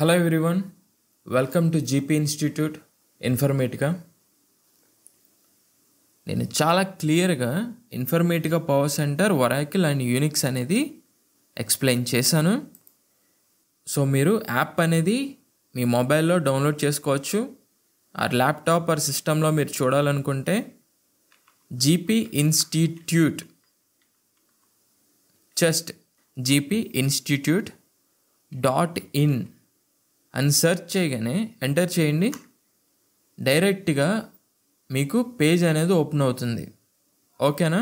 Hello everyone, welcome to GP institute Informatica. నేను చాలా క్లియర్గా Informatica power centre, Oracle and Unix అనేది explain చేశాను. సో మీరు యాప్ అనేది మీ మొబైల్లో డౌన్లోడ్ చేసుకోవచ్చు. ఆ ల్యాప్టాప్ ఆర్ సిస్టంలో మీరు చూడాలనుకుంటే GP institute, just GP institute .in అని సెర్చ్ చేయగానే ఎంటర్ చేయండి. డైరెక్ట్గా మీకు పేజ్ అనేది ఓపెన్ అవుతుంది. ఓకేనా?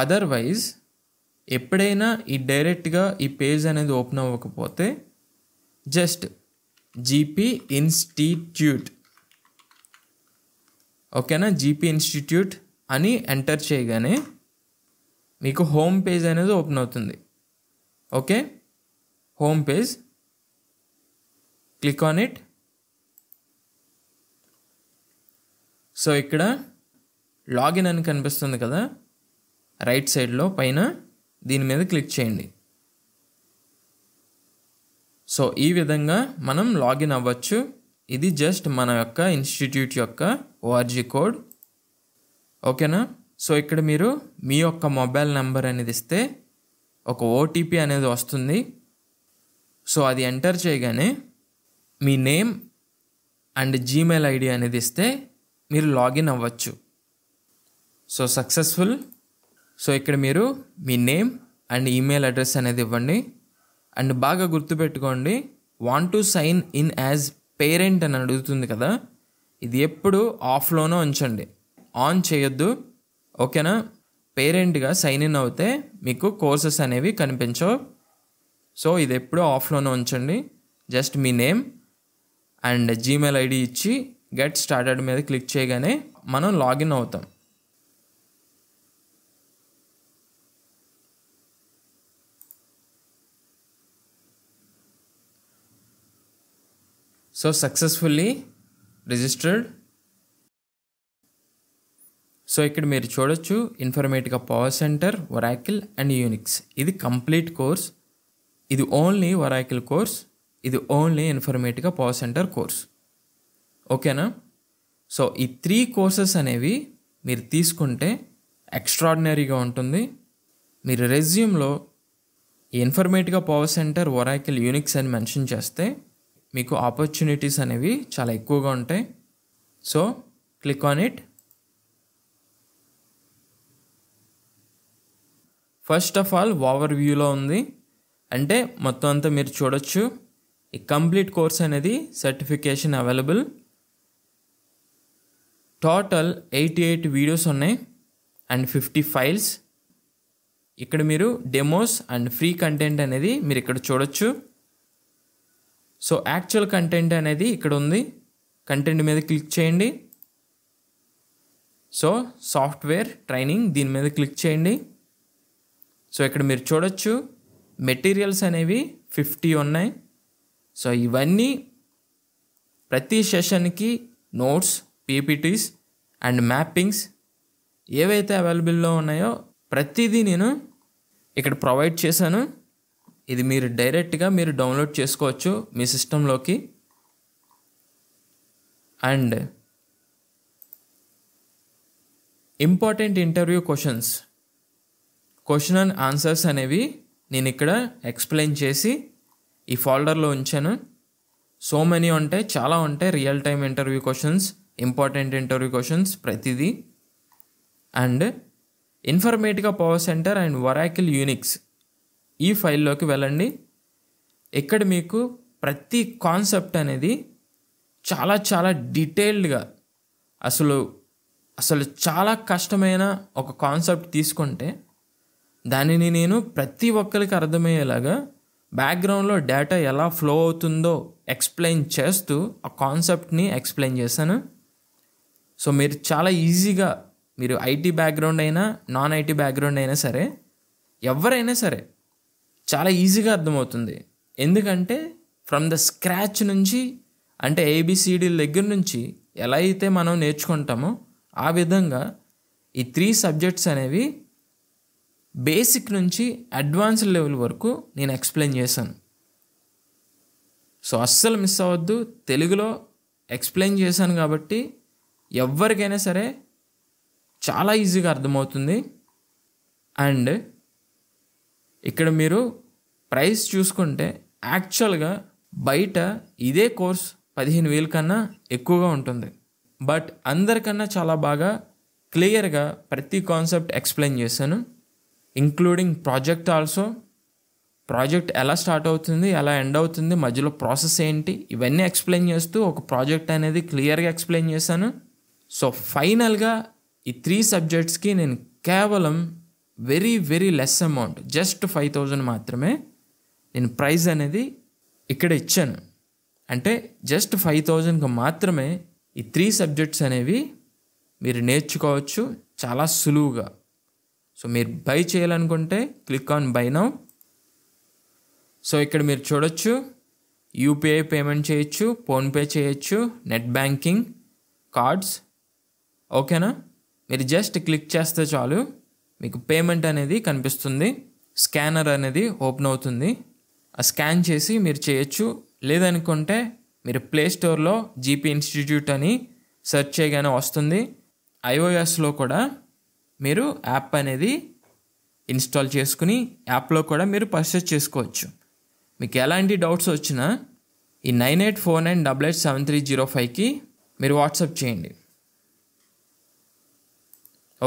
అదర్వైజ్ ఎప్పుడైనా డైరెక్ట్గా ఈ పేజ్ అనేది ఓపెన్ అవ్వకపోతే జస్ట్ జీపీ ఇన్స్టిట్యూట్, ఓకేనా, జీపీ ఇన్స్టిట్యూట్ అని ఎంటర్ చేయగానే మీకు హోమ్ పేజ్ అనేది ఓపెన్ అవుతుంది. Okay, home page, click on it. So ఇక్కడ లాగిన్ అని కనిపిస్తుంది కదా రైట్ సైడ్లో పైన, దీని మీద క్లిక్ చేయండి. సో ఈ విధంగా మనం లాగిన్ అవ్వచ్చు. ఇది జస్ట్ మన యొక్క ఇన్స్టిట్యూట్ యొక్క ఓఆర్జీ కోడ్. ఓకేనా? సో ఇక్కడ మీరు మీ యొక్క మొబైల్ నెంబర్ అనేది ఇస్తే ఒక ఓటీపీ అనేది వస్తుంది. సో అది ఎంటర్ చేయగానే మీ నేమ్ అండ్ జీమెయిల్ ఐడి అనేది ఇస్తే మీరు లాగిన్ అవ్వచ్చు. So successful. సో ఇక్కడ మీరు మీ నేమ్ అండ్ ఈమెయిల్ అడ్రస్ అనేది ఇవ్వండి. అండ్ బాగా గుర్తుపెట్టుకోండి, want to sign in as parent అని అడుగుతుంది కదా, ఇది ఎప్పుడు ఆఫ్లోనే ఉంచండి, ఆన్ చేయొద్దు. ఓకేనా? పేరెంట్గా సైన్ ఇన్ అవుతే మీకు కోర్సెస్ అనేవి కనిపించవు. సో ఇది ఎప్పుడూ ఆఫ్లోనే ఉంచండి. Just me name and Gmail ID ఇచ్చి గెట్ స్టార్టెడ్ మీద క్లిక్ చేయగానే మనం లాగిన్ అవుతాం. So successfully registered. సో ఇక్కడ మీరు చూడొచ్చు Informatica power centre, Oracle and Unix. ఇది కంప్లీట్ కోర్స్. ఇది ఓన్లీ ఒరాకిల్ కోర్స్, ఇది only Informatica power centre course. ఓకేనా? సో ఈ 3 కోర్సెస్ అనేవి మీరు తీసుకుంటే ఎక్స్ట్రాడినరీగా ఉంటుంది. మీరు రెజ్యూమ్లో ఈ Informatica power centre, Oracle, Unix అని మెన్షన్ చేస్తే మీకు ఆపర్చునిటీస్ అనేవి చాలా ఎక్కువగా ఉంటాయి. So click on it. First of all over వ్యూలో ఉంది, అంటే మొత్తం అంతా మీరు చూడొచ్చు. ఈ కంప్లీట్ కోర్స్ అనేది సర్టిఫికేషన్ అవైలబుల్. టోటల్ 88 వీడియోస్ ఉన్నాయి అండ్ 50 ఫైల్స్. ఇక్కడ మీరు డెమోస్ అండ్ ఫ్రీ కంటెంట్ అనేది మీరు ఇక్కడ చూడొచ్చు. సో యాక్చువల్ కంటెంట్ అనేది ఇక్కడ ఉంది. కంటెంట్ మీద క్లిక్ చేయండి. సో సాఫ్ట్వేర్ ట్రైనింగ్, దీని మీద క్లిక్ చేయండి. సో ఇక్కడ మీరు చూడొచ్చు మెటీరియల్స్ అనేవి 50 ఉన్నాయి. సో ఇవన్నీ ప్రతి సెషన్కి నోట్స్, పీపీటీస్ అండ్ మ్యాపింగ్స్ ఏవైతే అవైలబుల్లో ఉన్నాయో ప్రతిదీ నేను ఇక్కడ ప్రొవైడ్ చేశాను. ఇది మీరు డైరెక్ట్గా మీరు డౌన్లోడ్ చేసుకోవచ్చు మీ సిస్టంలోకి. And important interview question and answers అనేవి నేను ఇక్కడ ఎక్స్ప్లెయిన్ చేసి ఈ ఫోల్డర్లో ఉంచాను. సో మెనీ ఉంటాయి, చాలా ఉంటాయి. Real time interview questions, important interview questions ప్రతిదీ. And Informatica power center and Oracle, Unix ఈ ఫైల్లోకి వెళ్ళండి. ఇక్కడ మీకు ప్రతి కాన్సెప్ట్ అనేది చాలా చాలా డీటెయిల్డ్గా, అసలు చాలా కష్టమైన ఒక కాన్సెప్ట్ తీసుకుంటే దానిని నేను ప్రతి ఒక్కరికి అర్థమయ్యేలాగా బ్యాక్గ్రౌండ్లో డేటా ఎలా ఫ్లో అవుతుందో ఎక్స్ప్లెయిన్ చేస్తూ ఆ కాన్సెప్ట్ని ఎక్స్ప్లెయిన్ చేశాను. సో మీరు చాలా ఈజీగా, మీరు ఐటీ బ్యాక్గ్రౌండ్ అయినా నాన్ ఐటీ బ్యాక్గ్రౌండ్ అయినా సరే, ఎవరైనా సరే చాలా ఈజీగా అర్థమవుతుంది. ఎందుకంటే ఫ్రమ్ ద స్క్రాచ్ నుంచి, అంటే ఏబిసిడీల దగ్గర నుంచి ఎలా అయితే మనం నేర్చుకుంటామో ఆ విధంగా ఈ 3 సబ్జెక్ట్స్ అనేవి బేసిక్ నుంచి అడ్వాన్స్డ్ లెవెల్ వరకు నేను ఎక్స్ప్లెయిన్ చేశాను. సో అస్సలు మిస్ అవ్వద్దు. తెలుగులో ఎక్స్ప్లెయిన్ చేశాను కాబట్టి ఎవరికైనా సరే చాలా ఈజీగా అర్థమవుతుంది. అండ్ ఇక్కడ మీరు ప్రైస్ చూసుకుంటే యాక్చువల్గా బయట ఇదే కోర్స్ 15,000 కన్నా ఎక్కువగా ఉంటుంది. బట్ అందరికన్నా చాలా బాగా క్లియర్గా ప్రతి కాన్సెప్ట్ ఎక్స్ప్లెయిన్ చేశాను, ఇంక్లూడింగ్ ప్రాజెక్ట్ ఆల్సో. ప్రాజెక్ట్ ఎలా స్టార్ట్ అవుతుంది, ఎలా ఎండ్ అవుతుంది, మధ్యలో ప్రాసెస్ ఏంటి, ఇవన్నీ ఎక్స్ప్లెయిన్ చేస్తూ ఒక ప్రాజెక్ట్ అనేది క్లియర్గా ఎక్స్ప్లెయిన్ చేశాను. సో ఫైనల్గా ఈ 3 సబ్జెక్ట్స్కి నేను కేవలం very very less amount, just 5,000 మాత్రమే నేను ప్రైజ్ అనేది ఇక్కడ ఇచ్చాను. అంటే జస్ట్ 5,000కి మాత్రమే ఈ 3 సబ్జెక్ట్స్ అనేవి మీరు నేర్చుకోవచ్చు చాలా సులువుగా. సో మీరు బై చేయాలనుకుంటే click on by now. So ఇక్కడ మీరు చూడొచ్చు, యూపీఐ పేమెంట్ చేయొచ్చు, ఫోన్పే చేయొచ్చు, నెట్ బ్యాంకింగ్, కార్డ్స్. ఓకేనా? మీరు జస్ట్ క్లిక్ చేస్తే చాలు మీకు పేమెంట్ అనేది కనిపిస్తుంది. స్కానర్ అనేది ఓపెన్ అవుతుంది, ఆ స్కాన్ చేసి మీరు చేయొచ్చు. లేదనుకుంటే మీరు ప్లే స్టోర్లో జీపీ ఇన్స్టిట్యూట్ అని సెర్చ్ చేయగానే వస్తుంది. ఐఓఎస్లో కూడా మీరు యాప్ అనేది ఇన్స్టాల్ చేసుకుని యాప్లో కూడా మీరు పర్చేస్ చేసుకోవచ్చు. మీకు ఎలాంటి డౌట్స్ వచ్చినా ఈ 9849887305కి మీరు వాట్సాప్ చేయండి.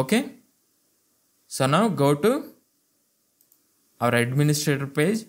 Okay, so now go to our administrator page